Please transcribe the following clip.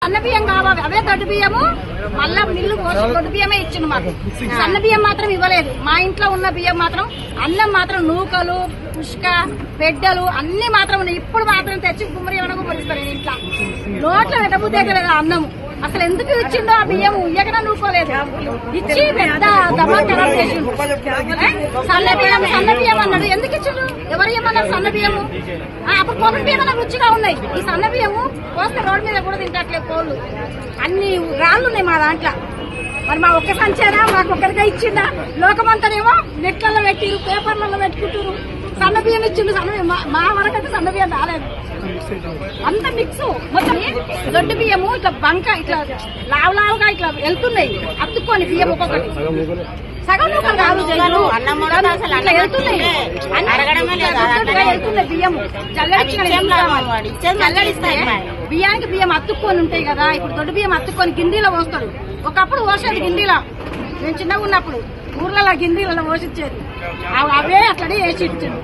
సన్న బియ్యం కావాలి, అవే దొడ్డు బియ్యము మళ్ళా మిల్లు దొడ్డు బియ్యమే ఇచ్చిండు మాకు. సన్న బియ్యం మాత్రం ఇవ్వలేదు. మా ఇంట్లో ఉన్న బియ్యం మాత్రం, అన్నం మాత్రం నూకలు, పుష్క, పెడ్డలు అన్ని మాత్రం ఉన్నాయి. ఇప్పుడు మాత్రం తెచ్చి గుమ్మరి ఏమన్నా గుమ్మరిస్తారు ఇంట్లో. నోట్లో పెట్టబుద్ధి లేదు అన్నము. అసలు ఎందుకు ఇచ్చిండో ఆ బియ్యం ఇయ్యకనా నూకోలేదు. ఇచ్చి పెద్ద దమా ఖరాబ్ చేసిండు. సన్న బియ్యం అన్నాడు. ఎందుకు ఇచ్చిండు? ఎవరు ఏమన్నారు సన్న బియ్యము? అప్పుడు కొబ్బరి బియ్యం అన్న రుచిగా ఉన్నాయి. ఈ సన్న బియ్యము పోస్తే రోడ్డు మీద కూడా తింటట్లేదు కోళ్ళు. అన్ని రాళ్ళు ఉన్నాయి మా దాంట్లో. మరి మా ఒక్క సంచారా మాకు ఒక్కరిగా ఇచ్చిందా? లోకమంతానేమో నెట్లలో పెట్టిరు, పేపర్లలో పెట్టుకుంటారు. సన్న బియ్యం ఇచ్చిండు. సన్న బియ్యం మా వరకైతే సన్న బియ్యం రాలేదు. అంత మిక్స్ మొత్తం. దొడ్డు బియ్యము ఇట్లా బంక ఇట్లా లావులావుగా ఇట్లా వెళ్తున్నాయి. అత్తుకొని బియ్యం ఒక్కొక్కటి సగం నూకలు కాదు, వెళ్తున్నాయి బియ్యము. జల్లడిస్తే బియ్యానికి బియ్యం అత్తుకొని ఉంటాయి కదా. ఇప్పుడు దొడ్డు బియ్యం అత్తుకొని గిందీలో పోస్తాడు. ఒకప్పుడు పోసేది గిందీలో. నేను చిన్నగా ఉన్నప్పుడు ఊర్లలో గిందీలలో పోసిచ్చేది. అవే అట్లనే వేసి ఇచ్చాడు.